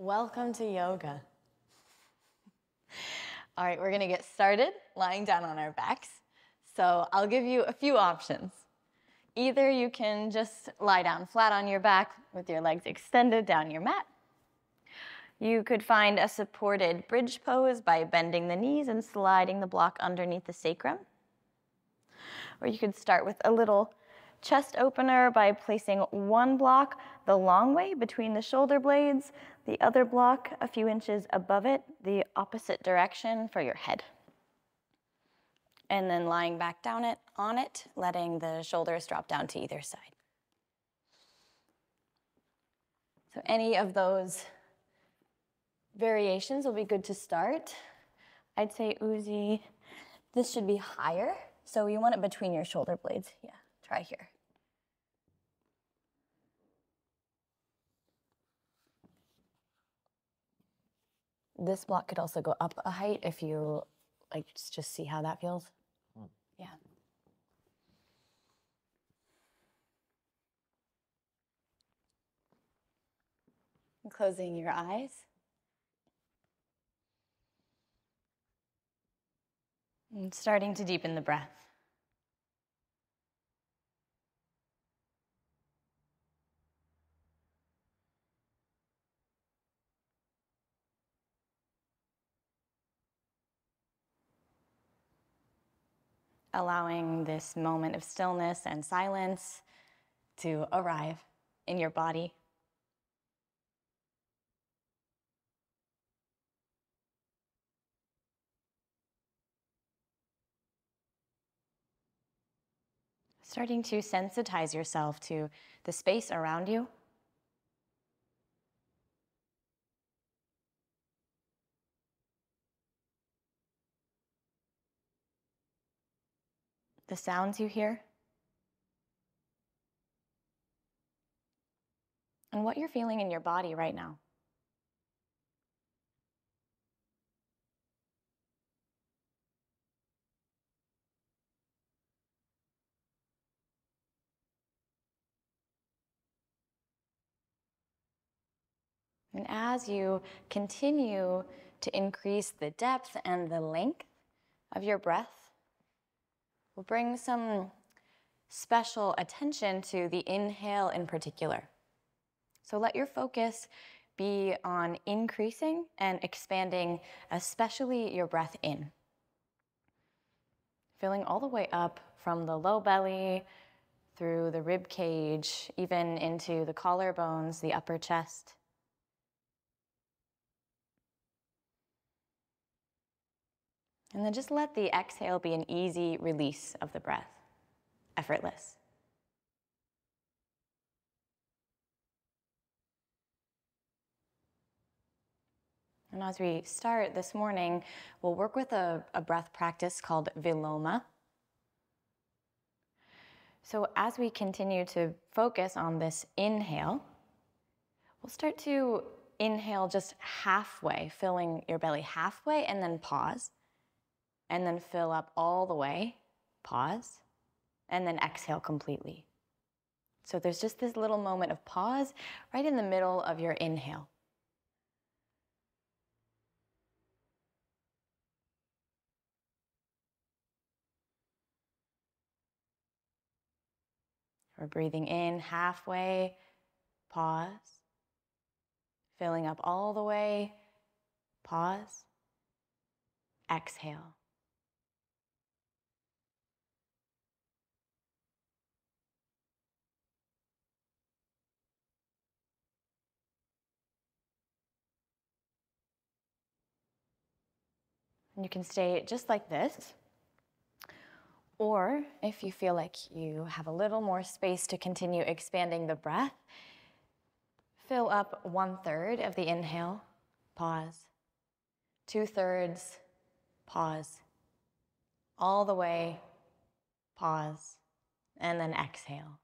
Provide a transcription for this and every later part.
Welcome to yoga. All right, we're gonna get started lying down on our backs. So I'll give you a few options. Either you can just lie down flat on your back with your legs extended down your mat. You could find a supported bridge pose by bending the knees and sliding the block underneath the sacrum. Or you could start with a little chest opener by placing one block the long way between the shoulder blades, the other block a few inches above it, the opposite direction for your head. And then lying back down on it, letting the shoulders drop down to either side. So any of those variations will be good to start. I'd say Uzi, this should be higher, so you want it between your shoulder blades. Yeah, try here. This block could also go up a height if you like just see how that feels. Yeah. And closing your eyes. And starting to deepen the breath. Allowing this moment of stillness and silence to arrive in your body. Starting to sensitize yourself to the space around you. The sounds you hear. And what you're feeling in your body right now. And as you continue to increase the depth and the length of your breath, we'll bring some special attention to the inhale in particular. So let your focus be on increasing and expanding, especially your breath in. Filling all the way up from the low belly, through the rib cage, even into the collarbones, the upper chest. And then just let the exhale be an easy release of the breath, effortless. And as we start this morning, we'll work with a breath practice called Viloma. So as we continue to focus on this inhale, we'll start to inhale just halfway, filling your belly halfway, and then pause. And then fill up all the way, pause, and then exhale completely. So there's just this little moment of pause right in the middle of your inhale. We're breathing in halfway, pause, filling up all the way, pause, exhale. And you can stay just like this. Or if you feel like you have a little more space to continue expanding the breath, fill up 1/3 of the inhale, pause, 2/3, pause, all the way, pause, and then exhale.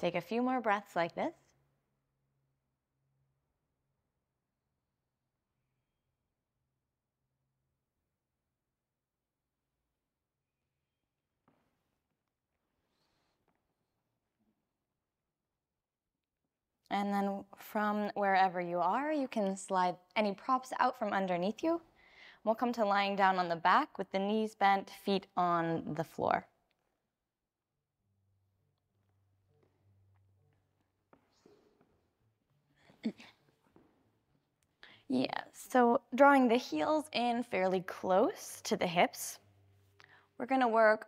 Take a few more breaths like this. And then from wherever you are, you can slide any props out from underneath you. We'll come to lying down on the back with the knees bent, feet on the floor. Yeah, so drawing the heels in fairly close to the hips. We're gonna work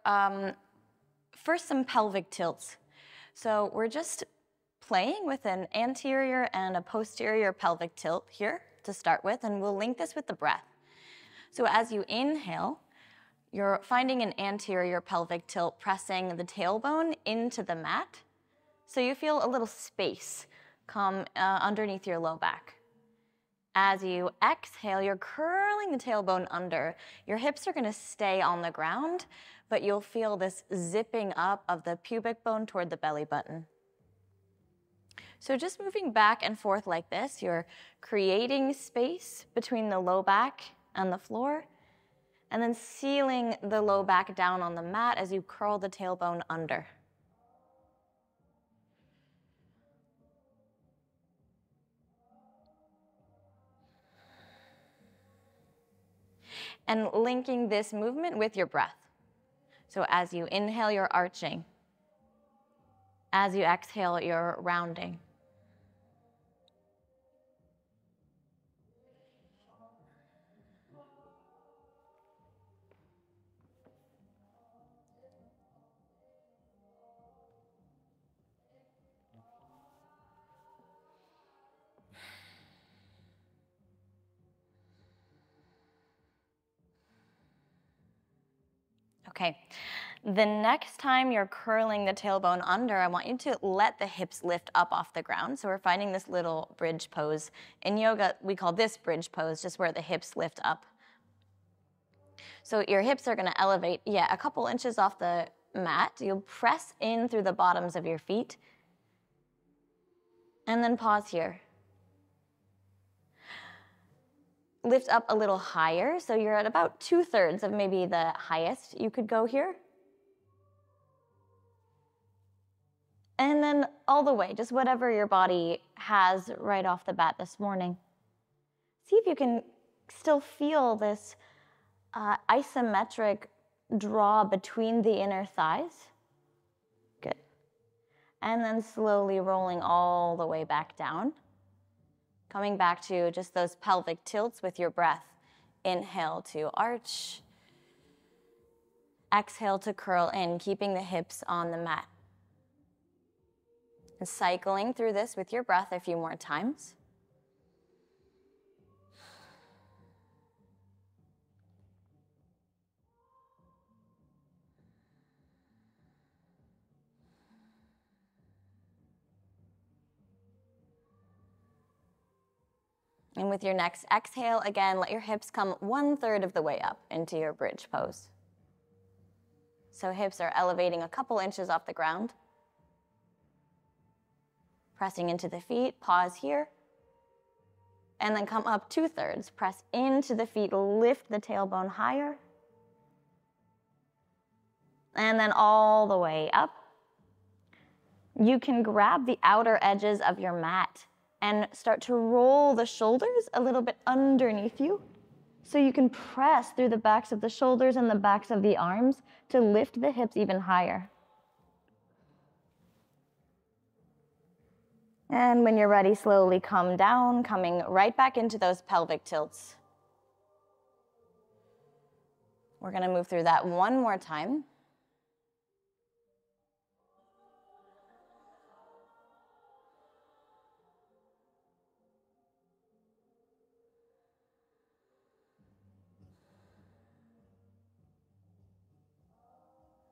first some pelvic tilts. So we're just playing with an anterior and a posterior pelvic tilt here to start with, and we'll link this with the breath. So as you inhale, you're finding an anterior pelvic tilt, pressing the tailbone into the mat. So you feel a little space come underneath your low back. As you exhale, you're curling the tailbone under. Your hips are gonna stay on the ground, but you'll feel this zipping up of the pubic bone toward the belly button. So just moving back and forth like this, you're creating space between the low back and the floor, and then sealing the low back down on the mat as you curl the tailbone under. And linking this movement with your breath. So as you inhale, you're arching. As you exhale, you're rounding. Okay, the next time you're curling the tailbone under, I want you to let the hips lift up off the ground. So we're finding this little bridge pose. In yoga, we call this bridge pose, just where the hips lift up. So your hips are gonna elevate, a couple inches off the mat. You'll press in through the bottoms of your feet. And then pause here. Lift up a little higher, so you're at about 2/3 of maybe the highest you could go here. And then all the way, just whatever your body has right off the bat this morning. See if you can still feel this isometric draw between the inner thighs. Good. And then slowly rolling all the way back down. Coming back to just those pelvic tilts with your breath. Inhale to arch. Exhale to curl in, keeping the hips on the mat. And cycling through this with your breath a few more times. And with your next exhale, again, let your hips come 1/3 of the way up into your bridge pose. So hips are elevating a couple inches off the ground. Pressing into the feet, pause here. And then come up 2/3. Press into the feet, lift the tailbone higher. And then all the way up. You can grab the outer edges of your mat and start to roll the shoulders a little bit underneath you. So you can press through the backs of the shoulders and the backs of the arms to lift the hips even higher. And when you're ready, slowly come down, coming right back into those pelvic tilts. We're gonna move through that one more time.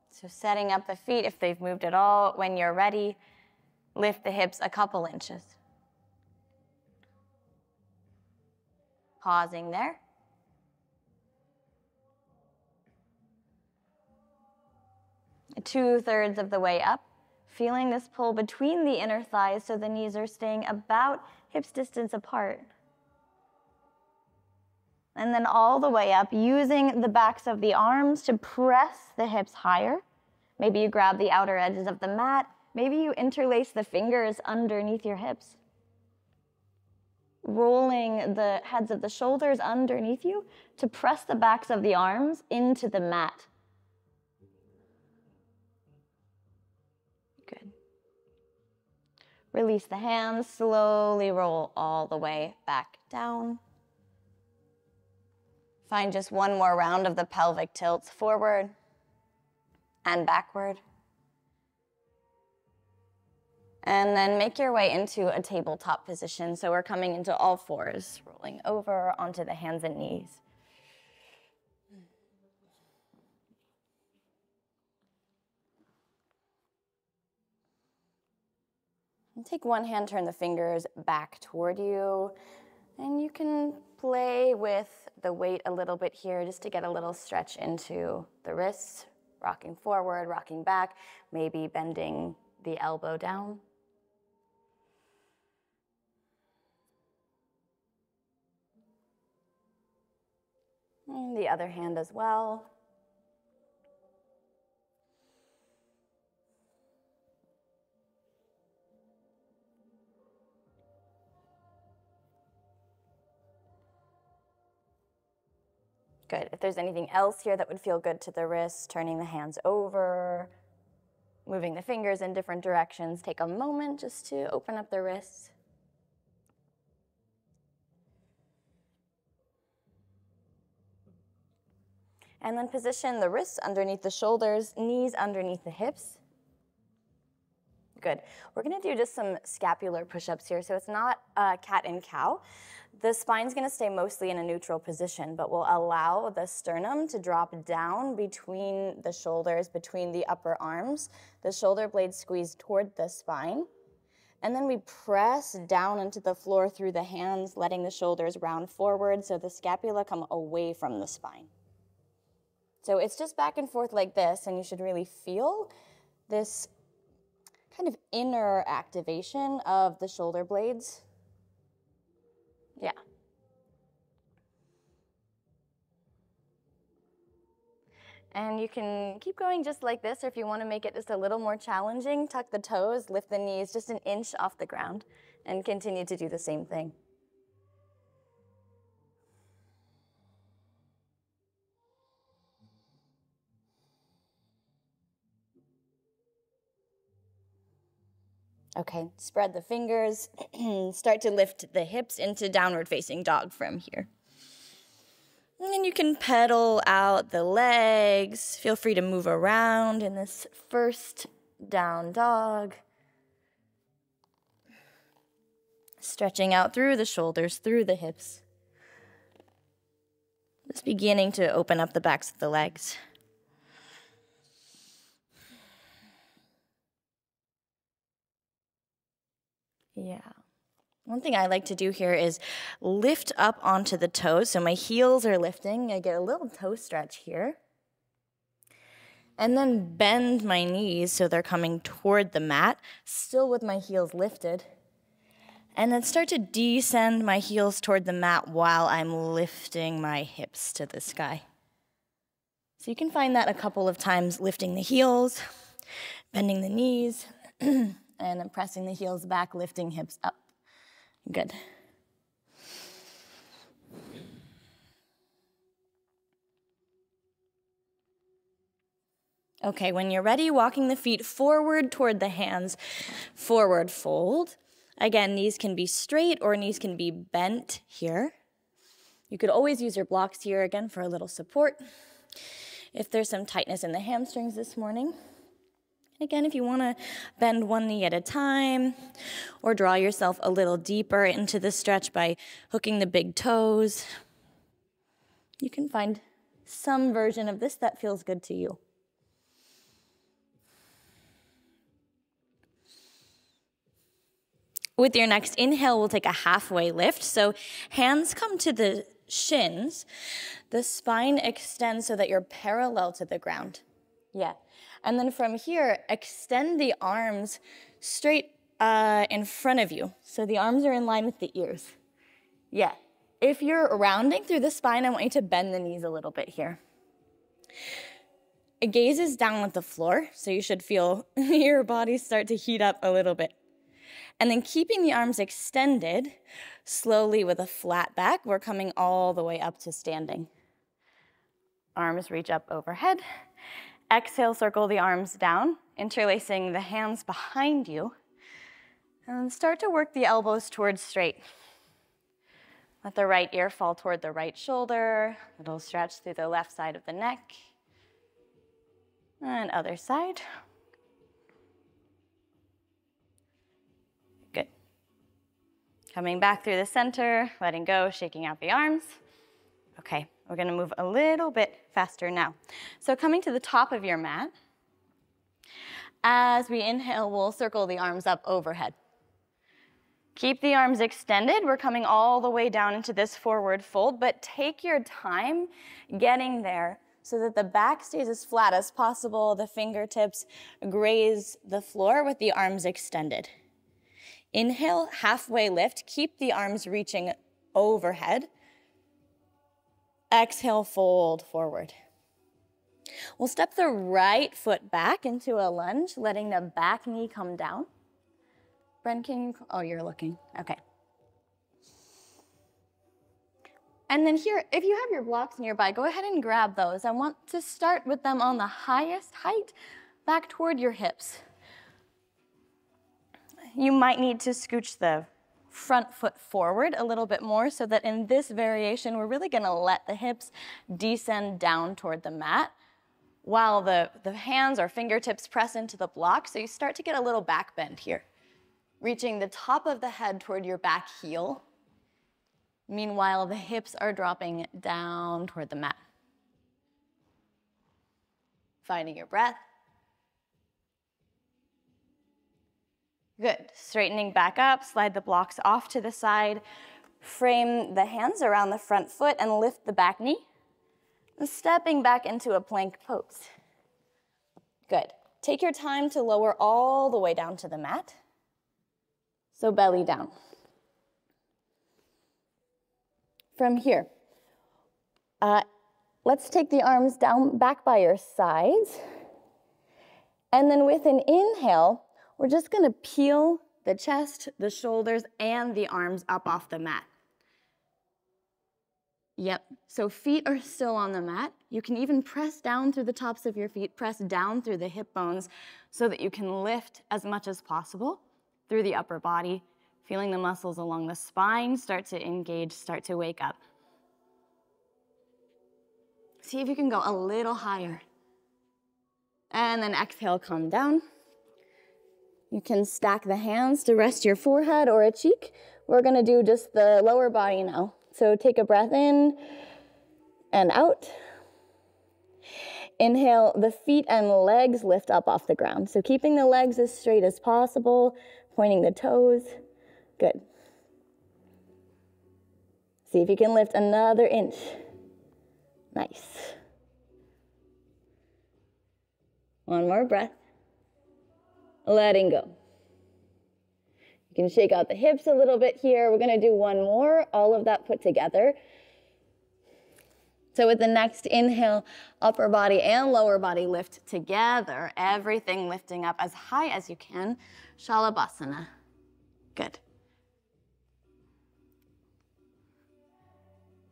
So setting up the feet, if they've moved at all, when you're ready, lift the hips a couple inches. Pausing there. Two-thirds of the way up, Feeling this pull between the inner thighs so the knees are staying about hips distance apart. And then all the way up, using the backs of the arms to press the hips higher. Maybe you grab the outer edges of the mat. Maybe you interlace the fingers underneath your hips. Rolling the heads of the shoulders underneath you to press the backs of the arms into the mat. Good. Release the hands, slowly roll all the way back down. Find just one more round of the pelvic tilts forward and backward. And then make your way into a tabletop position. So we're coming into all fours, rolling over onto the hands and knees. And take one hand, turn the fingers back toward you. And you can play with the weight a little bit here just to get a little stretch into the wrists, rocking forward, rocking back, maybe bending the elbow down. And the other hand as well. Good. If there's anything else here that would feel good to the wrists, turning the hands over, moving the fingers in different directions, take a moment just to open up the wrists. And then position the wrists underneath the shoulders, knees underneath the hips. Good. We're going to do just some scapular push-ups here. So it's not cat and cow. The spine's going to stay mostly in a neutral position, but we'll allow the sternum to drop down between the shoulders, between the upper arms. The shoulder blades squeeze toward the spine. And then we press down into the floor through the hands, letting the shoulders round forward so the scapula come away from the spine. So it's just back and forth like this, and you should really feel this kind of inner activation of the shoulder blades. Yeah. And you can keep going just like this, or if you want to make it just a little more challenging, tuck the toes, lift the knees just an inch off the ground, and continue to do the same thing. Okay, spread the fingers, start to lift the hips into downward facing dog from here. And then you can pedal out the legs. Feel free to move around in this first down dog. Stretching out through the shoulders, through the hips. Just beginning to open up the backs of the legs. Yeah. One thing I like to do here is lift up onto the toes. So my heels are lifting. I get a little toe stretch here. And then bend my knees so they're coming toward the mat, still with my heels lifted. And then start to descend my heels toward the mat while I'm lifting my hips to the sky. So you can find that a couple of times, lifting the heels, bending the knees, and then pressing the heels back, lifting hips up. Good. Okay, when you're ready, walking the feet forward toward the hands, forward fold. Again, knees can be straight or knees can be bent here. You could always use your blocks here again for a little support if there's some tightness in the hamstrings this morning. Again, if you want to bend one knee at a time or draw yourself a little deeper into the stretch by hooking the big toes, you can find some version of this that feels good to you. With your next inhale, we'll take a halfway lift. So hands come to the shins. The spine extends so that you're parallel to the ground. Yeah. And then from here, extend the arms straight in front of you. So the arms are in line with the ears. Yeah. If you're rounding through the spine, I want you to bend the knees a little bit here. Gaze is down with the floor, so you should feel your body start to heat up a little bit. And then keeping the arms extended, slowly with a flat back, we're coming all the way up to standing. Arms reach up overhead. Exhale, circle the arms down, interlacing the hands behind you. And then start to work the elbows towards straight. Let the right ear fall toward the right shoulder. Little stretch through the left side of the neck. And other side. Good. Coming back through the center, letting go, shaking out the arms. Okay, we're gonna move a little bit faster now. So coming to the top of your mat, as we inhale, we'll circle the arms up overhead. Keep the arms extended. We're coming all the way down into this forward fold, but take your time getting there so that the back stays as flat as possible. The fingertips graze the floor with the arms extended. Inhale, halfway lift. Keep the arms reaching overhead. Exhale, fold forward. We'll step the right foot back into a lunge, letting the back knee come down. Bren, can you, oh, you're looking, okay. And then here, if you have your blocks nearby, go ahead and grab those. I want to start with them on the highest height, back toward your hips. You might need to scooch the front foot forward a little bit more so that in this variation, we're really gonna let the hips descend down toward the mat while the hands or fingertips press into the block, so you start to get a little back bend here. Reaching the top of the head toward your back heel. Meanwhile, the hips are dropping down toward the mat. Finding your breath. Good. Straightening back up, slide the blocks off to the side. Frame the hands around the front foot and lift the back knee. And stepping back into a plank pose. Good. Take your time to lower all the way down to the mat. So belly down. From here, let's take the arms down back by your sides. And then with an inhale, we're just gonna peel the chest, the shoulders, and the arms up off the mat. Yep, so feet are still on the mat. You can even press down through the tops of your feet, press down through the hip bones so that you can lift as much as possible through the upper body, feeling the muscles along the spine start to engage, start to wake up. See if you can go a little higher. And then exhale, come down. You can stack the hands to rest your forehead or a cheek. We're gonna do just the lower body now. So take a breath in and out. Inhale, the feet and legs lift up off the ground. So keeping the legs as straight as possible, pointing the toes. Good. See if you can lift another inch. Nice. One more breath. Letting go. You can shake out the hips a little bit here. We're gonna do one more, all of that put together. So with the next inhale, upper body and lower body lift together, everything lifting up as high as you can. Shalabhasana. Good.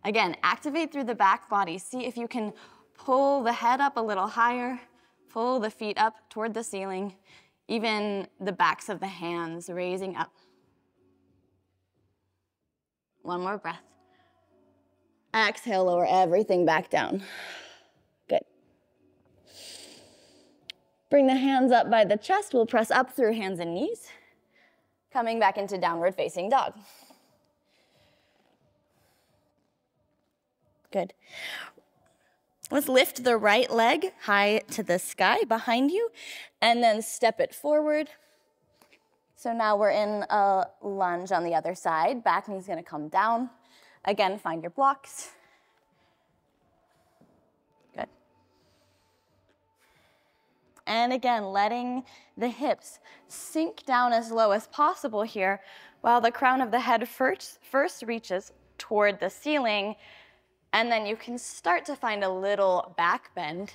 Again, activate through the back body. See if you can pull the head up a little higher, pull the feet up toward the ceiling, even the backs of the hands raising up. One more breath. Exhale, lower everything back down. Good. Bring the hands up by the chest. We'll press up through hands and knees. Coming back into downward facing dog. Good. Let's lift the right leg high to the sky behind you and then step it forward. So now we're in a lunge on the other side. Back knee's gonna come down. Again, find your blocks. Good. And again, letting the hips sink down as low as possible here, while the crown of the head first reaches toward the ceiling, and then you can start to find a little back bend.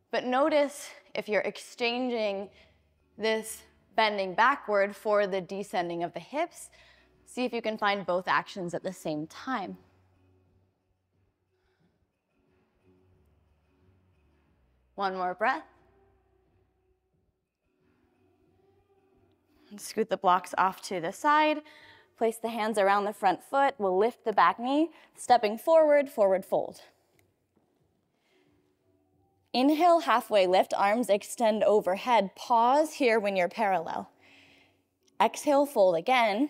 But notice if you're exchanging this bending backward for the descending of the hips, see if you can find both actions at the same time. One more breath. And scoot the blocks off to the side. Place the hands around the front foot. We'll lift the back knee, stepping forward, forward fold. Inhale, halfway lift, arms extend overhead. Pause here when you're parallel. Exhale, fold again.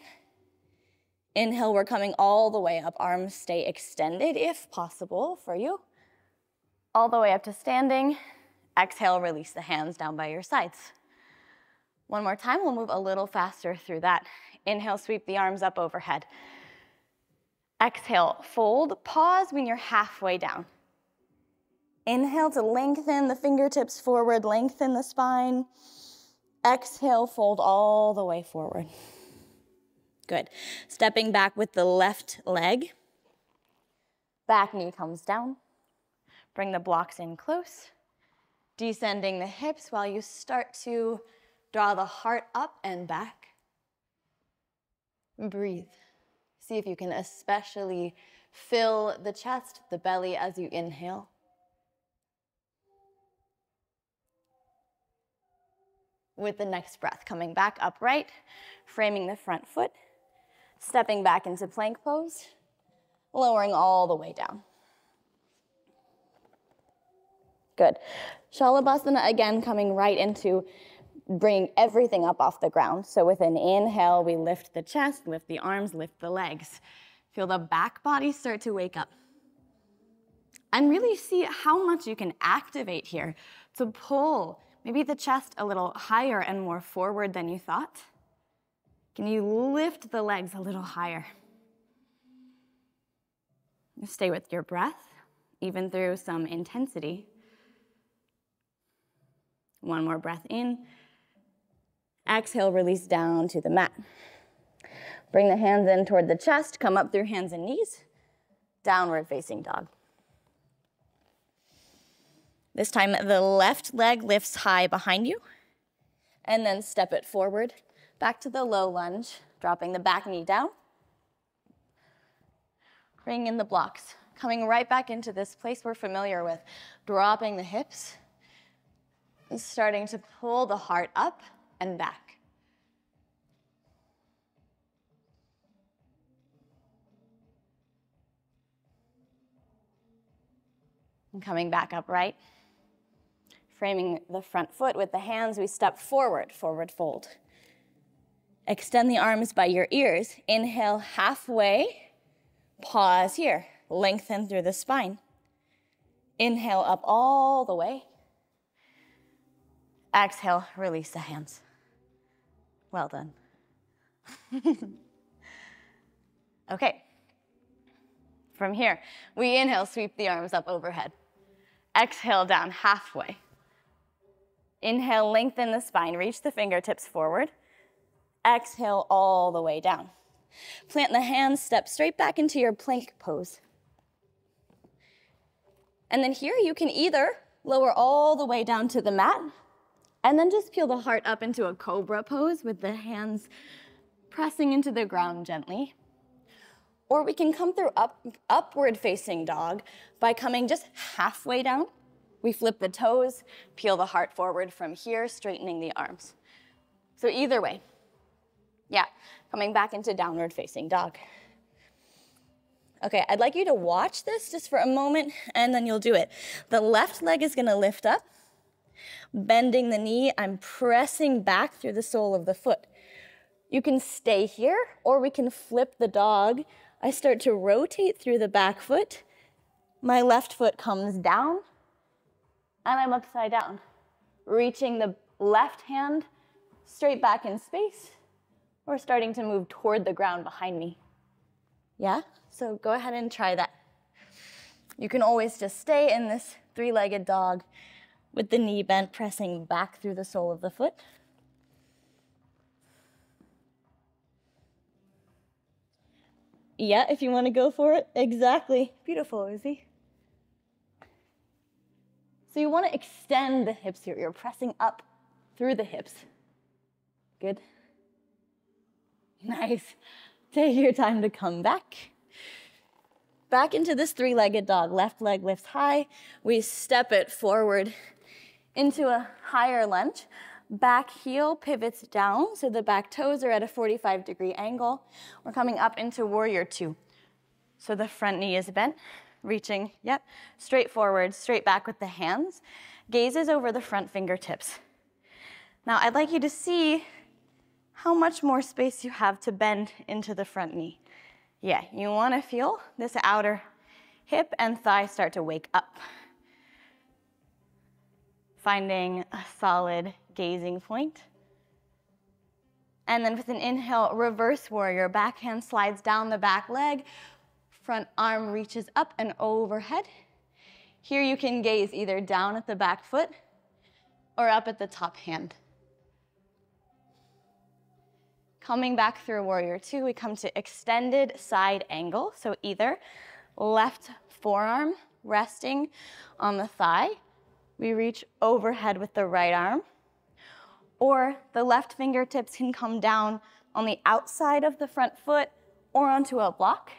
Inhale, we're coming all the way up. Arms stay extended if possible for you. All the way up to standing. Exhale, release the hands down by your sides. One more time, we'll move a little faster through that. Inhale, sweep the arms up overhead. Exhale, fold. Pause when you're halfway down. Inhale to lengthen the fingertips forward, lengthen the spine. Exhale, fold all the way forward. Good. Stepping back with the left leg. Back knee comes down. Bring the blocks in close. Descending the hips while you start to draw the heart up and back. Breathe. See if you can especially fill the chest, the belly as you inhale. With the next breath, coming back upright, framing the front foot, stepping back into plank pose, lowering all the way down. Good. Shalabhasana, again, coming right into bringing everything up off the ground. So with an inhale, we lift the chest, lift the arms, lift the legs. Feel the back body start to wake up. And really see how much you can activate here to pull maybe the chest a little higher and more forward than you thought. Can you lift the legs a little higher? Stay with your breath, even through some intensity. One more breath in. Exhale, release down to the mat. Bring the hands in toward the chest, come up through hands and knees, downward facing dog. This time, the left leg lifts high behind you, and then step it forward, back to the low lunge, dropping the back knee down. Bring in the blocks, coming right back into this place we're familiar with, dropping the hips, and starting to pull the heart up and back. And coming back upright. Framing the front foot with the hands, we step forward, forward fold. Extend the arms by your ears. Inhale halfway, pause here. Lengthen through the spine. Inhale up all the way. Exhale, release the hands. Well done. Okay. From here, we inhale, sweep the arms up overhead. Exhale down halfway. Inhale, lengthen the spine, reach the fingertips forward. Exhale all the way down. Plant the hands, step straight back into your plank pose. And then here you can either lower all the way down to the mat, and then just peel the heart up into a cobra pose with the hands pressing into the ground gently. Or we can come through upward facing dog by coming just halfway down. We flip the toes, peel the heart forward from here, straightening the arms. So either way, yeah, coming back into downward facing dog. Okay, I'd like you to watch this just for a moment, and then you'll do it. The left leg is gonna lift up, bending the knee. I'm pressing back through the sole of the foot. You can stay here, or we can flip the dog. I start to rotate through the back foot. My left foot comes down, and I'm upside down, reaching the left hand straight back in space, or starting to move toward the ground behind me. Yeah? So go ahead and try that. You can always just stay in this three-legged dog with the knee bent, pressing back through the sole of the foot. Yeah, if you want to go for it. Exactly. Beautiful, Izzy. So you want to extend the hips here. You're pressing up through the hips. Good. Nice. Take your time to come back. Back into this three-legged dog. Left leg lifts high. We step it forward into a higher lunge. Back heel pivots down, so the back toes are at a 45-degree angle. We're coming up into warrior two. So the front knee is bent, reaching, yep, straight forward, straight back with the hands. Gazes over the front fingertips. Now I'd like you to see how much more space you have to bend into the front knee. Yeah, you want to feel this outer hip and thigh start to wake up. Finding a solid gazing point. And then with an inhale, reverse warrior. Back hand slides down the back leg. Front arm reaches up and overhead. Here you can gaze either down at the back foot or up at the top hand. Coming back through warrior two, we come to extended side angle. So either left forearm resting on the thigh, we reach overhead with the right arm, or the left fingertips can come down on the outside of the front foot or onto a block,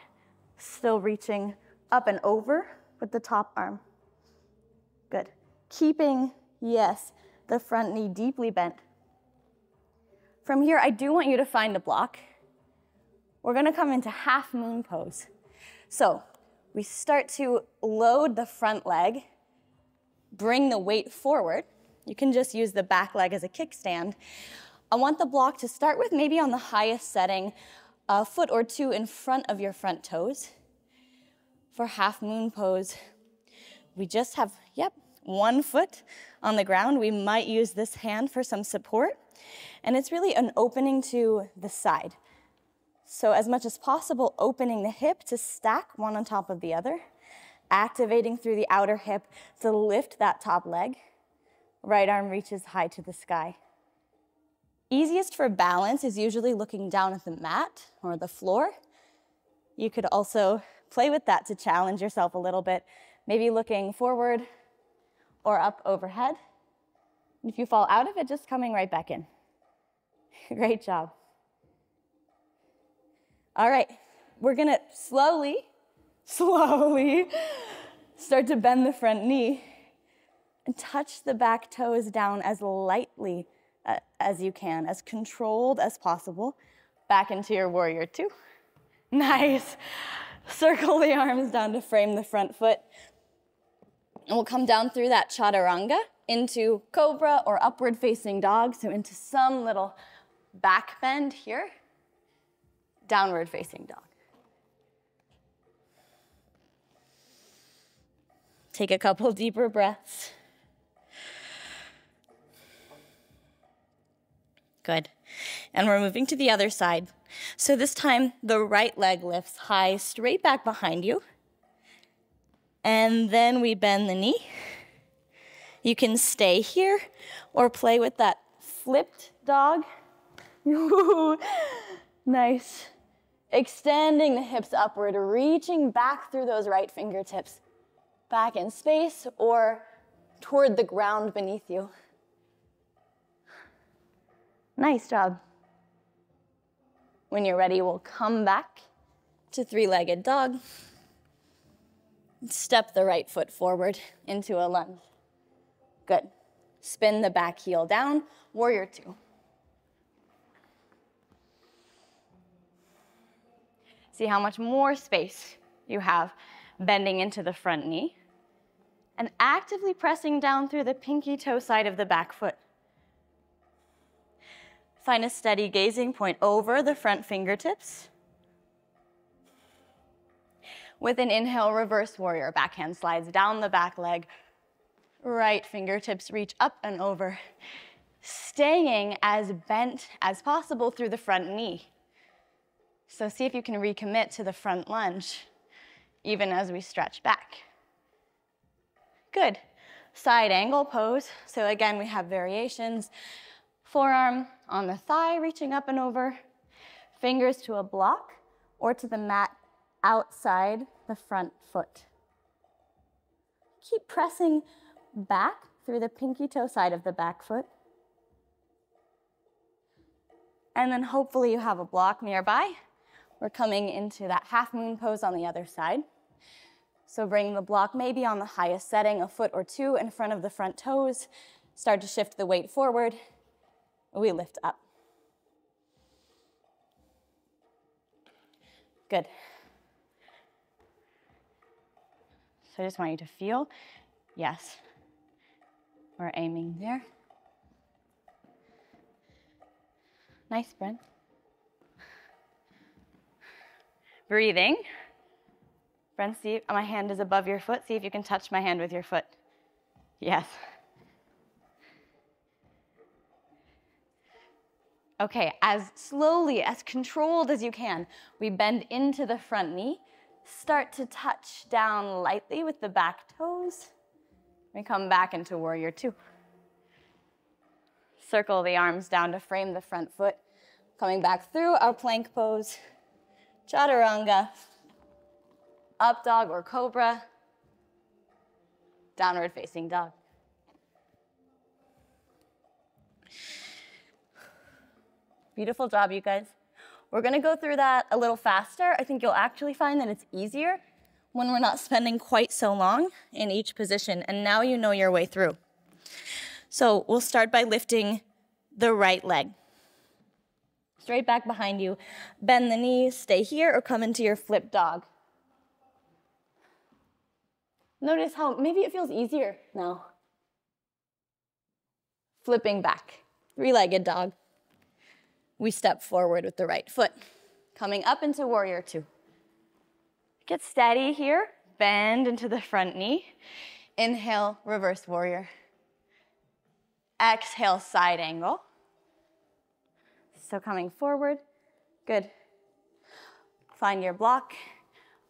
still reaching up and over with the top arm. Good. Keeping, yes, the front knee deeply bent. From here, I do want you to find a block. We're gonna come into half moon pose. So we start to load the front leg, bring the weight forward. You can just use the back leg as a kickstand. I want the block to start with maybe on the highest setting, a foot or two in front of your front toes. For half moon pose, we just have, one foot on the ground. We might use this hand for some support. And it's really an opening to the side. So as much as possible, opening the hip to stack one on top of the other, activating through the outer hip to lift that top leg. Right arm reaches high to the sky. Easiest for balance is usually looking down at the mat or the floor. You could also play with that to challenge yourself a little bit, maybe looking forward or up overhead. If you fall out of it, just coming right back in. Great job. All right, we're gonna slowly start to bend the front knee and touch the back toes down as lightly as you can, as controlled as possible. Back into your warrior two. Nice. Circle the arms down to frame the front foot. And we'll come down through that chaturanga into cobra or upward facing dog, so into some little back bend here, downward facing dog. Take a couple deeper breaths. Good. And we're moving to the other side. So this time, the right leg lifts high, straight back behind you. And then we bend the knee. You can stay here or play with that flipped dog. Nice. Extending the hips upward, reaching back through those right fingertips. Back in space or toward the ground beneath you. Nice job. When you're ready, we'll come back to three-legged dog. Step the right foot forward into a lunge. Good. Spin the back heel down, warrior two. See how much more space you have bending into the front knee and actively pressing down through the pinky toe side of the back foot. Find a steady gazing point over the front fingertips. With an inhale, reverse warrior. Backhand slides down the back leg. Right fingertips reach up and over. Staying as bent as possible through the front knee. So see if you can recommit to the front lunge, even as we stretch back. Good. side angle pose. So again, we have variations. Forearm on the thigh, reaching up and over, fingers to a block or to the mat outside the front foot. Keep pressing back through the pinky toe side of the back foot. And then hopefully you have a block nearby. We're coming into that half moon pose on the other side. So bring the block maybe on the highest setting, a foot or two in front of the front toes. Start to shift the weight forward. We lift up. Good. So I just want you to feel, yes, we're aiming there. Nice, Brent. Breathing. Brent, see, my hand is above your foot. See if you can touch my hand with your foot. Yes. Okay, as slowly, as controlled as you can, we bend into the front knee. Start to touch down lightly with the back toes. We come back into warrior two. Circle the arms down to frame the front foot. Coming back through our plank pose. Chaturanga. Up dog or cobra. Downward facing dog. Beautiful job, you guys. We're gonna go through that a little faster. I think you'll actually find that it's easier when we're not spending quite so long in each position, and now you know your way through. So we'll start by lifting the right leg. Straight back behind you. Bend the knees, stay here, or come into your flip dog. Notice how maybe it feels easier now. Flipping back, three-legged dog. We step forward with the right foot. Coming up into warrior two. Get steady here. Bend into the front knee. Inhale, reverse warrior. Exhale, side angle. So coming forward. Good. Find your block.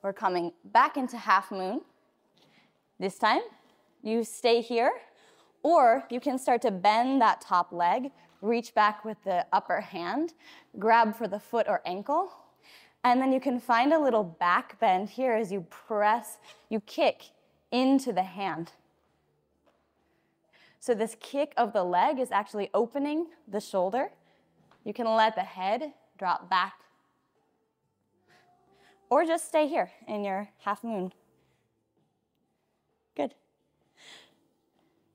We're coming back into half moon. This time, you stay here, or you can start to bend that top leg. Reach back with the upper hand, grab for the foot or ankle, and then you can find a little back bend here as you press, you kick into the hand. So this kick of the leg is actually opening the shoulder. You can let the head drop back, or just stay here in your half moon. Good.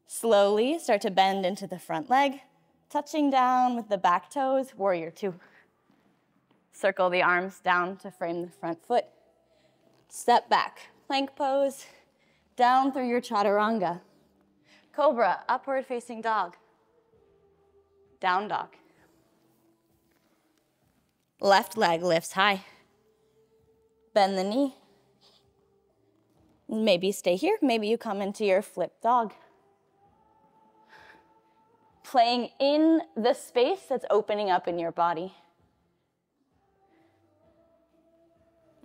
Slowly start to bend into the front leg. Touching down with the back toes, warrior two. Circle the arms down to frame the front foot. Step back, plank pose, down through your chaturanga. Cobra, upward facing dog. Down dog. Left leg lifts high. Bend the knee. Maybe stay here, maybe you come into your flip dog. Playing in the space that's opening up in your body.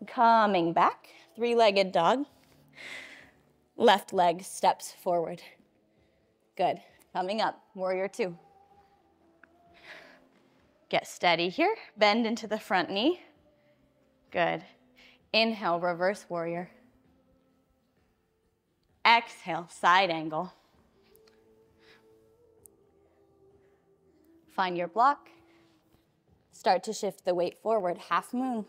Coming back, three-legged dog. Left leg steps forward. Good. Coming up, warrior two. Get steady here. Bend into the front knee. Good. Inhale, reverse warrior. Exhale, side angle. Find your block. Start to shift the weight forward, half moon.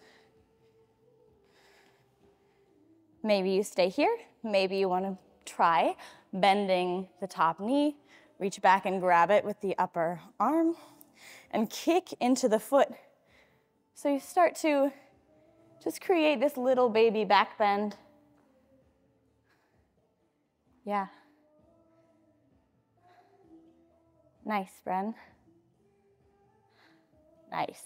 Maybe you stay here. Maybe you want to try bending the top knee. Reach back and grab it with the upper arm and kick into the foot. So you start to just create this little baby back bend. Yeah. Nice, Bren. Nice.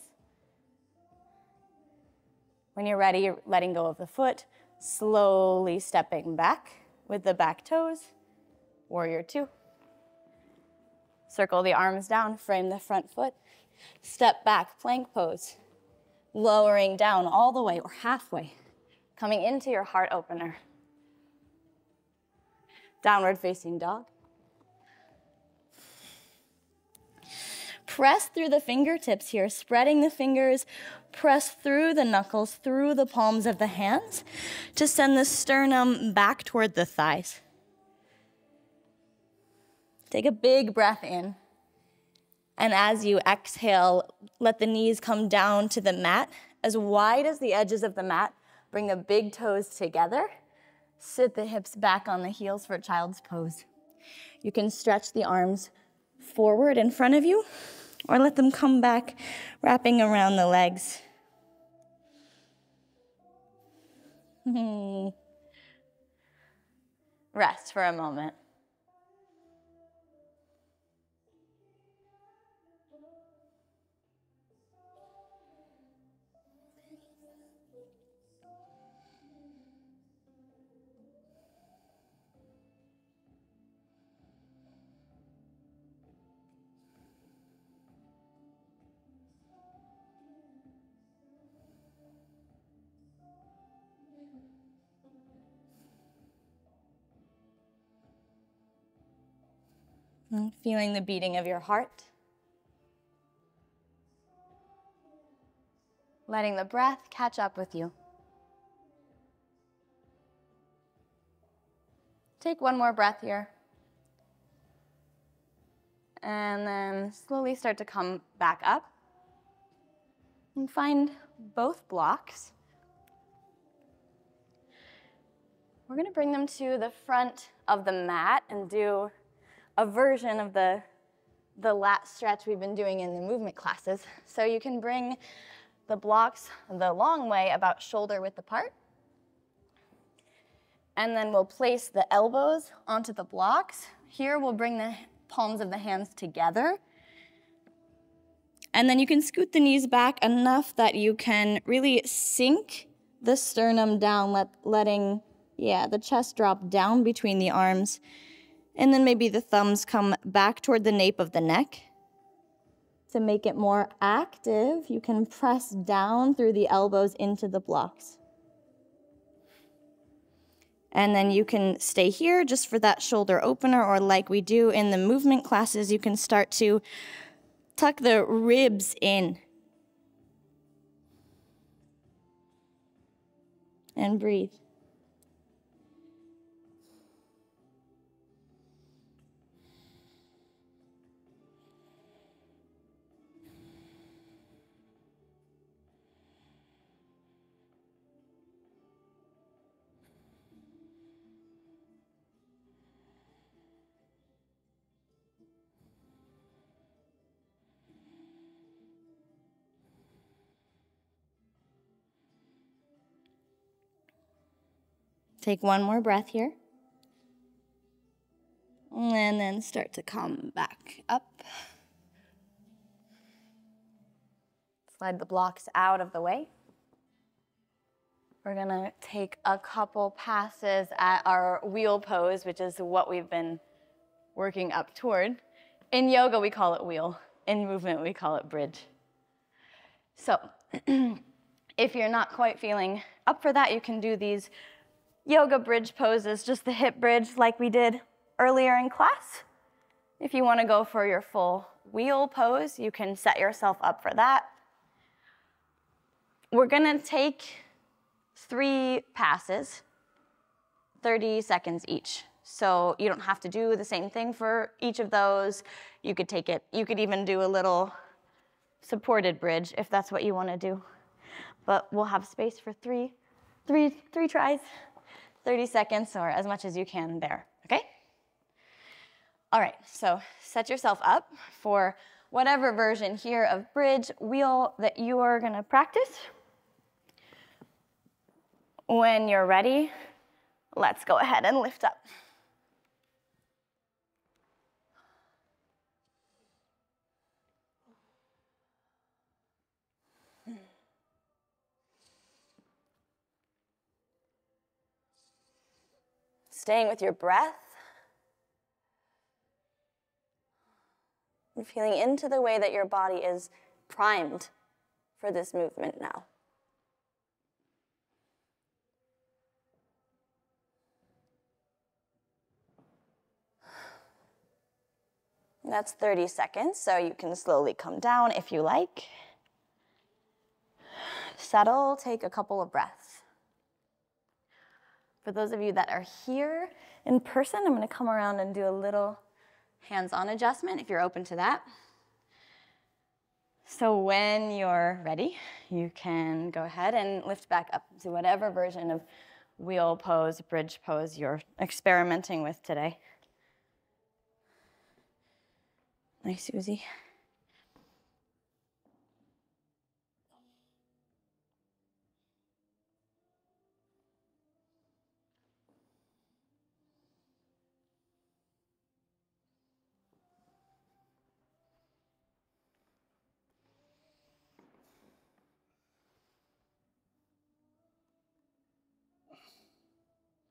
When you're ready, you're letting go of the foot, slowly stepping back with the back toes, warrior two. Circle the arms down, frame the front foot, step back, plank pose, lowering down all the way or halfway, coming into your heart opener. Downward facing dog. press through the fingertips here, spreading the fingers, press through the knuckles, through the palms of the hands to send the sternum back toward the thighs. Take a big breath in. And as you exhale, let the knees come down to the mat, as wide as the edges of the mat. Bring the big toes together. Sit the hips back on the heels for child's pose. You can stretch the arms forward in front of you, or let them come back, wrapping around the legs. Rest for a moment. Feeling the beating of your heart. Letting the breath catch up with you. Take one more breath here. And then slowly start to come back up. And find both blocks. We're going to bring them to the front of the mat and do a version of the lat stretch we've been doing in the movement classes. So you can bring the blocks the long way, about shoulder width apart. And then we'll place the elbows onto the blocks. Here we'll bring the palms of the hands together. And then you can scoot the knees back enough that you can really sink the sternum down, letting the chest drop down between the arms. And then maybe the thumbs come back toward the nape of the neck. To make it more active, you can press down through the elbows into the blocks. And then you can stay here just for that shoulder opener, or like we do in the movement classes, you can start to tuck the ribs in. And breathe. Take one more breath here. And then start to come back up. Slide the blocks out of the way. We're gonna take a couple passes at our wheel pose, which is what we've been working up toward. In yoga, we call it wheel. In movement, we call it bridge. So if you're not quite feeling up for that, you can do these yoga bridge poses, just the hip bridge like we did earlier in class. If you want to go for your full wheel pose, you can set yourself up for that. We're going to take 3 passes, 30 seconds each. So you don't have to do the same thing for each of those. You could take it, you could even do a little supported bridge if that's what you want to do. But we'll have space for three tries. 30 seconds or as much as you can there, okay? All right, so set yourself up for whatever version here of bridge, wheel that you are gonna practice. When you're ready, let's go ahead and lift up. Staying with your breath. And feeling into the way that your body is primed for this movement now. That's 30 seconds, so you can slowly come down if you like. Settle, take a couple of breaths. For those of you that are here in person, I'm going to come around and do a little hands-on adjustment if you're open to that. So when you're ready, you can go ahead and lift back up to whatever version of wheel pose, bridge pose you're experimenting with today. Nice, Susie.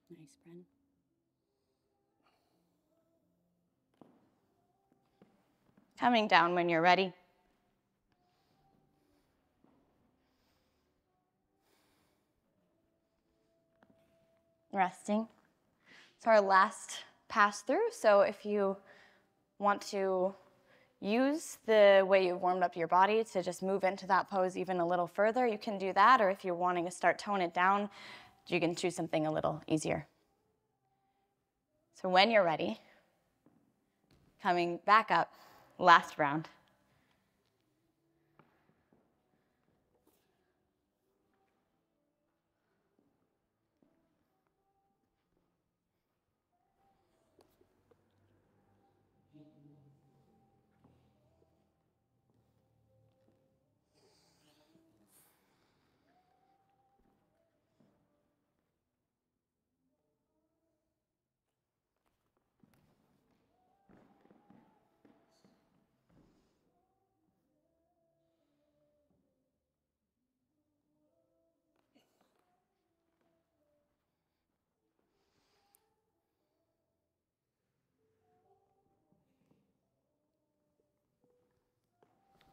Nice, Bren. Coming down when you're ready. Resting. It's our last pass through, so if you want to use the way you've warmed up your body to just move into that pose even a little further, you can do that, or if you're wanting to start tone it down, you can choose something a little easier. So when you're ready, coming back up, last round.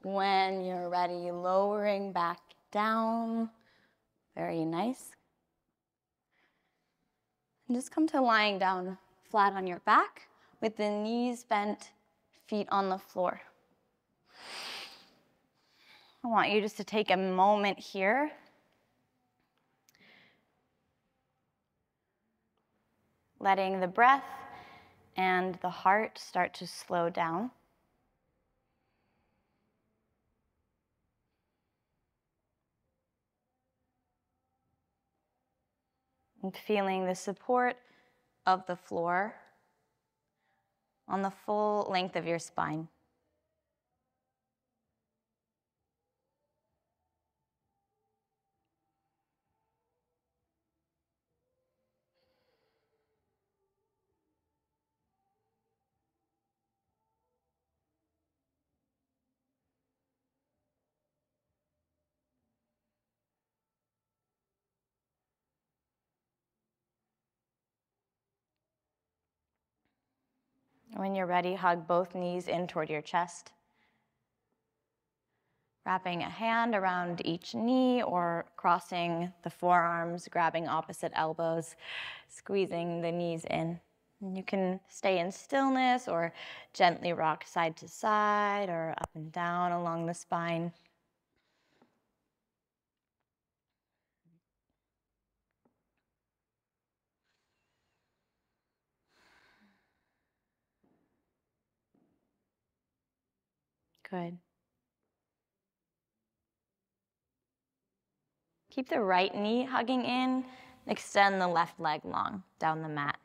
When you're ready, lowering back down. Very nice. And just come to lying down flat on your back with the knees bent, feet on the floor. I want you just to take a moment here. Letting the breath and the heart start to slow down. And feeling the support of the floor on the full length of your spine. When you're ready, hug both knees in toward your chest. Wrapping a hand around each knee or crossing the forearms, grabbing opposite elbows, squeezing the knees in. And you can stay in stillness or gently rock side to side or up and down along the spine. Good. Keep the right knee hugging in. Extend the left leg long down the mat.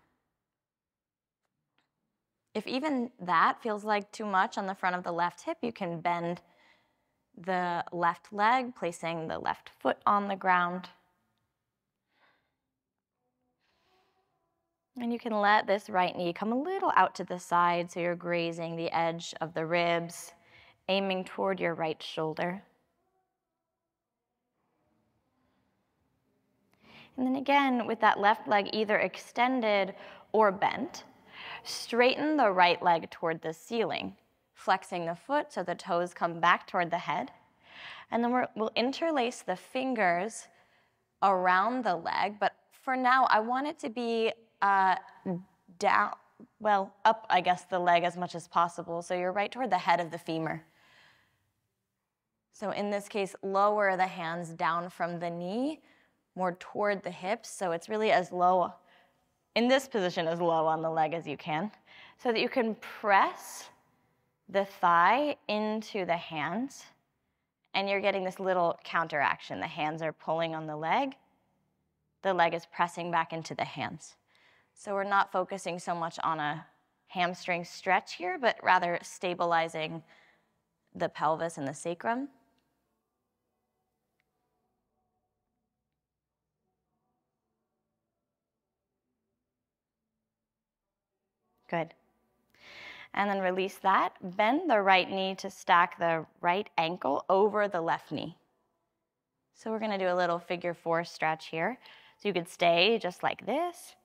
If even that feels like too much on the front of the left hip, you can bend the left leg, placing the left foot on the ground. And you can let this right knee come a little out to the side so you're grazing the edge of the ribs, aiming toward your right shoulder. And then again, with that left leg either extended or bent, straighten the right leg toward the ceiling, flexing the foot so the toes come back toward the head. And then we'll interlace the fingers around the leg, but for now, I want it to be well, up, I guess, the leg as much as possible. So you're right toward the head of the femur. So in this case, lower the hands down from the knee, more toward the hips. So it's really as low, in this position, as low on the leg as you can, so that you can press the thigh into the hands. And you're getting this little counteraction. The hands are pulling on the leg is pressing back into the hands. So we're not focusing so much on a hamstring stretch here, but rather stabilizing the pelvis and the sacrum. Good. And then release that. Bend the right knee to stack the right ankle over the left knee. So we're going to do a little figure 4 stretch here. So you could stay just like this,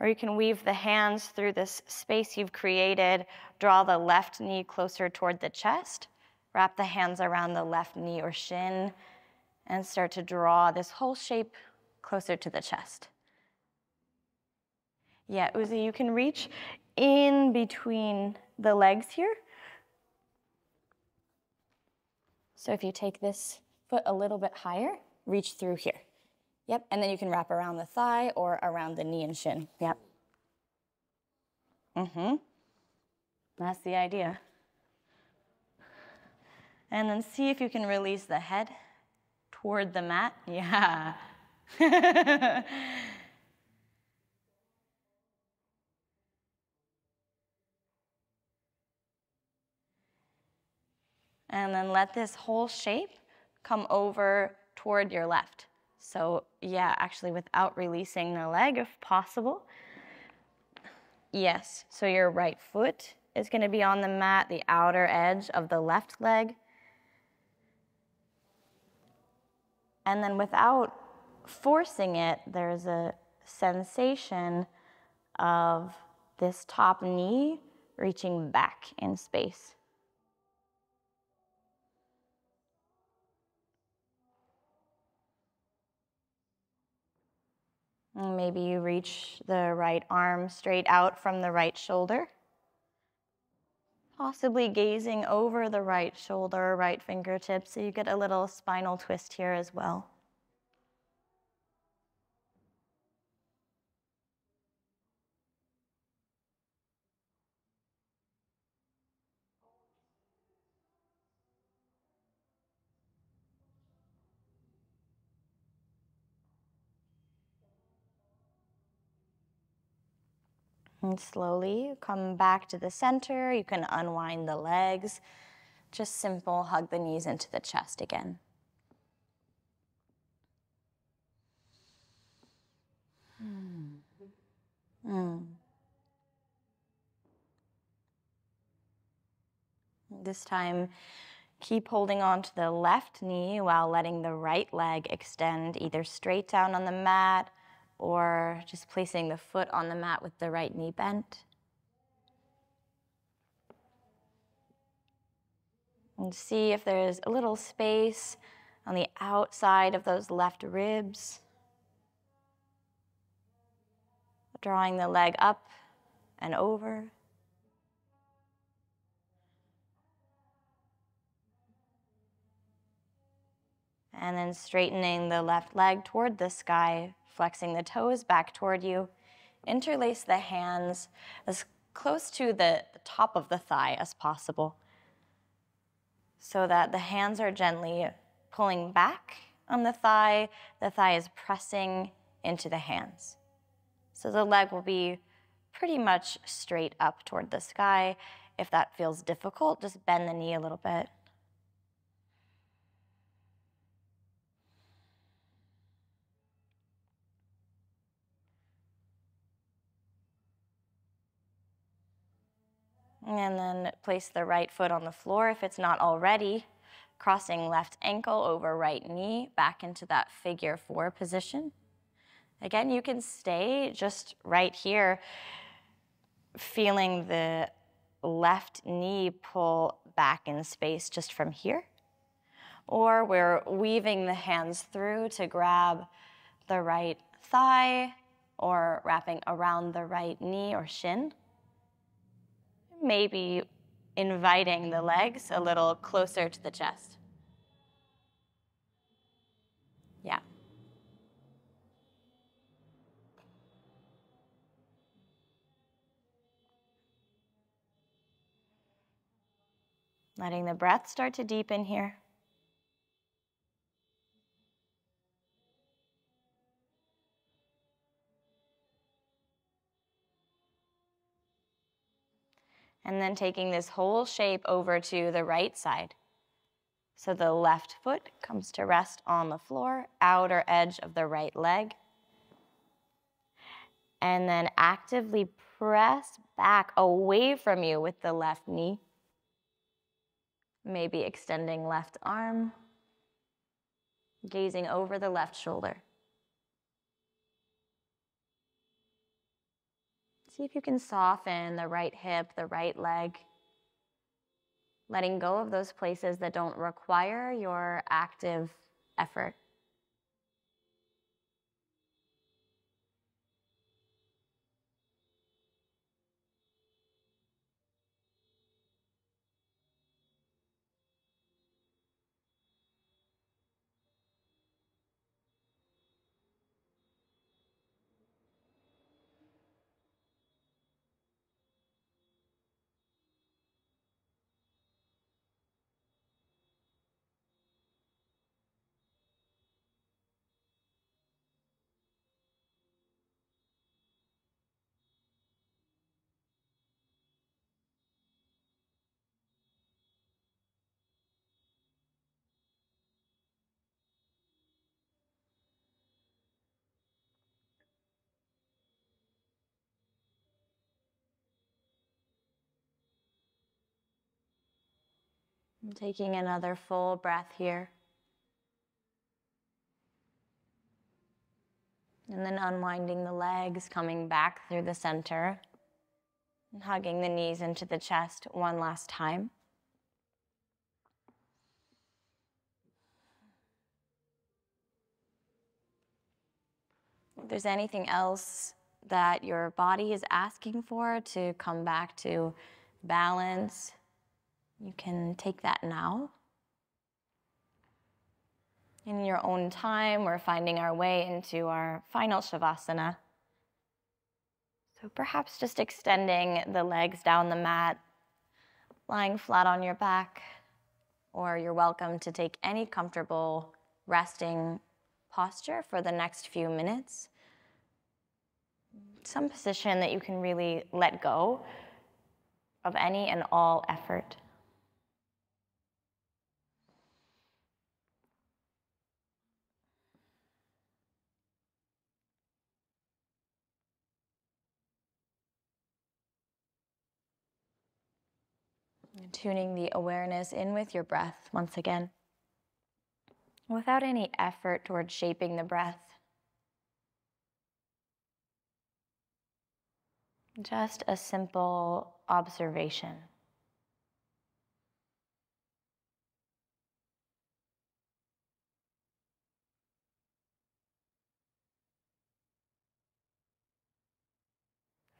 or you can weave the hands through this space you've created, draw the left knee closer toward the chest, wrap the hands around the left knee or shin, and start to draw this whole shape closer to the chest. Yeah, Uzi, you can reach in between the legs here. So if you take this foot a little bit higher, reach through here. Yep, and then you can wrap around the thigh or around the knee and shin. Yep. That's the idea. And then see if you can release the head toward the mat. Yeah. And then let this whole shape come over toward your left. So yeah, actually without releasing the leg if possible. Yes, so your right foot is going to be on the mat, the outer edge of the left leg. And then without forcing it, there's a sensation of this top knee reaching back in space. And maybe you reach the right arm straight out from the right shoulder, possibly gazing over the right shoulder, right fingertips, so you get a little spinal twist here as well. And slowly come back to the center. You can unwind the legs. Just simple, hug the knees into the chest again. This time, keep holding on to the left knee while letting the right leg extend either straight down on the mat or just placing the foot on the mat with the right knee bent. And see if there's a little space on the outside of those left ribs. Drawing the leg up and over. And then straightening the left leg toward the sky, flexing the toes back toward you. Interlace the hands as close to the top of the thigh as possible, so that the hands are gently pulling back on the thigh is pressing into the hands. So the leg will be pretty much straight up toward the sky. If that feels difficult, just bend the knee a little bit. And then place the right foot on the floor if it's not already, crossing left ankle over right knee back into that figure 4 position. Again, you can stay just right here, feeling the left knee pull back in space just from here. Or we're weaving the hands through to grab the right thigh or wrapping around the right knee or shin. maybe inviting the legs a little closer to the chest. Yeah. Letting the breath start to deepen here. And then taking this whole shape over to the right side. So the left foot comes to rest on the floor, outer edge of the right leg. And then actively press back away from you with the left knee. Maybe extending left arm, gazing over the left shoulder. See if you can soften the right hip, the right leg, letting go of those places that don't require your active effort. And taking another full breath here. And then unwinding the legs, coming back through the center, and hugging the knees into the chest one last time. If there's anything else that your body is asking for to come back to balance, you can take that now. In your own time, we're finding our way into our final Shavasana. So perhaps just extending the legs down the mat, lying flat on your back, or you're welcome to take any comfortable resting posture for the next few minutes. Some position that you can really let go of any and all effort. And tuning the awareness in with your breath once again, without any effort towards shaping the breath. Just a simple observation.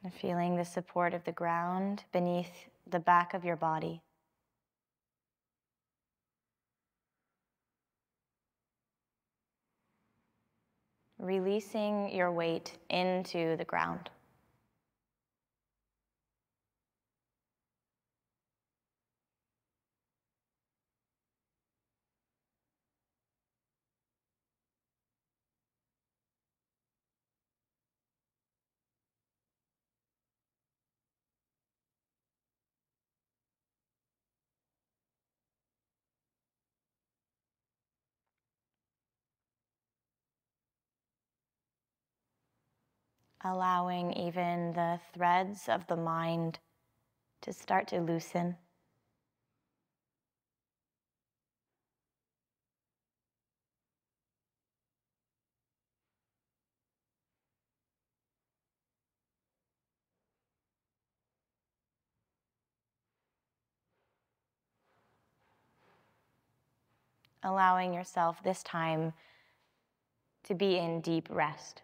And feeling the support of the ground beneath the back of your body. Releasing your weight into the ground. Allowing even the threads of the mind to start to loosen. Allowing yourself this time to be in deep rest.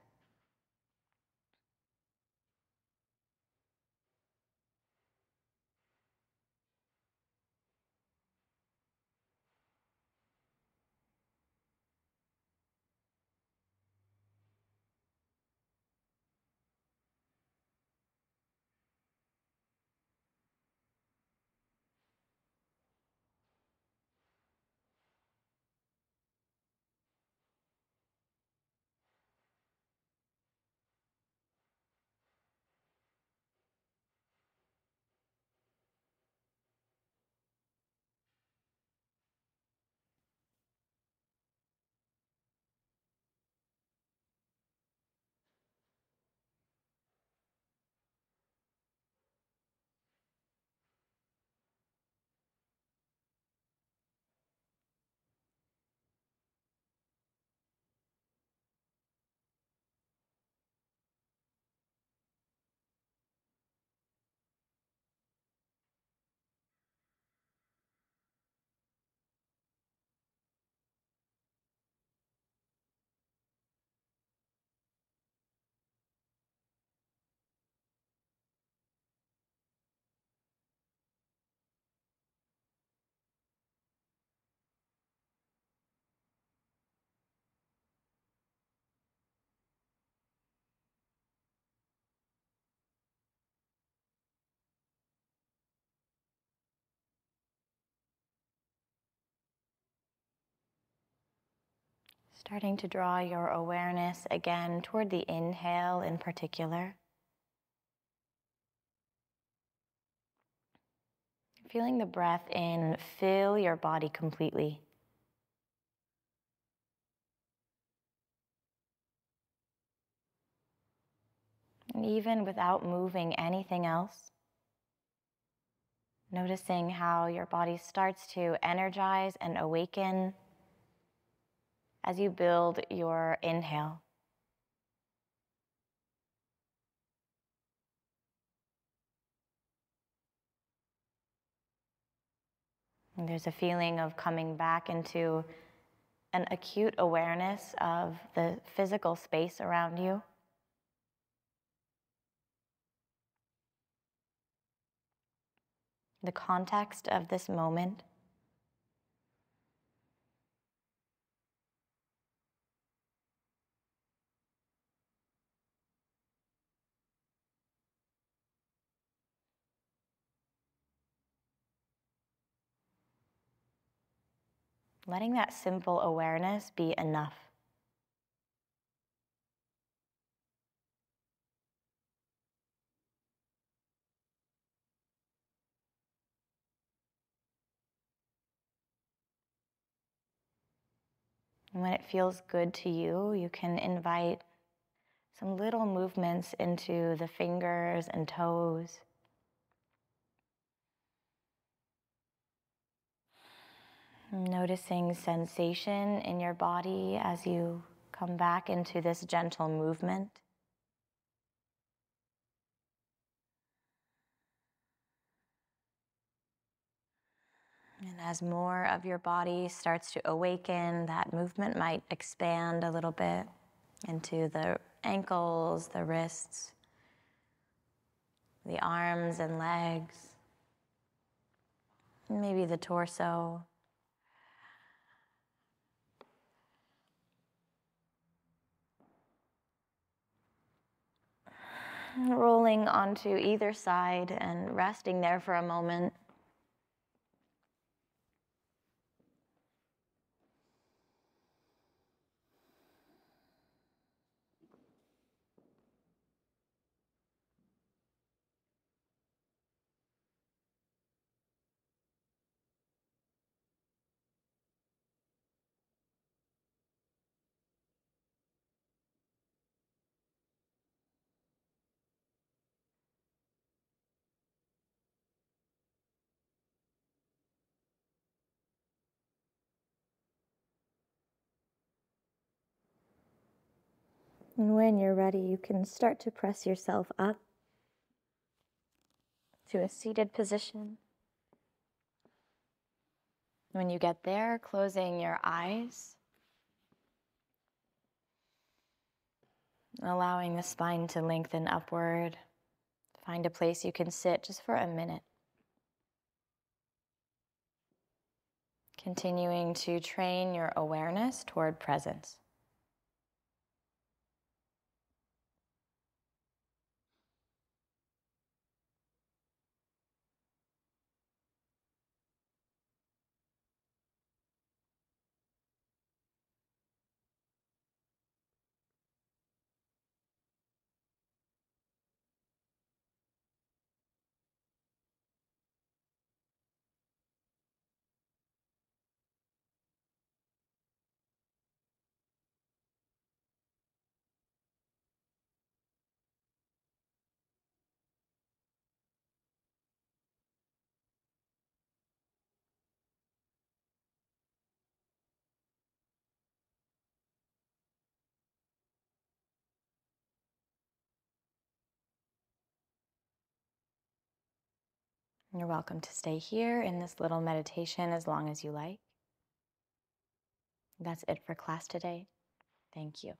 Starting to draw your awareness again toward the inhale in particular. Feeling the breath in fill your body completely. And even without moving anything else, noticing how your body starts to energize and awaken as you build your inhale. And there's a feeling of coming back into an acute awareness of the physical space around you. The context of this moment. Letting that simple awareness be enough. And when it feels good to you, you can invite some little movements into the fingers and toes. Noticing sensation in your body as you come back into this gentle movement. And as more of your body starts to awaken, that movement might expand a little bit into the ankles, the wrists, the arms and legs, maybe the torso. Rolling onto either side and resting there for a moment. And when you're ready, you can start to press yourself up to a seated position. When you get there, closing your eyes, allowing the spine to lengthen upward. Find a place you can sit just for a minute. Continuing to train your awareness toward presence. You're welcome to stay here in this little meditation as long as you like. That's it for class today. Thank you.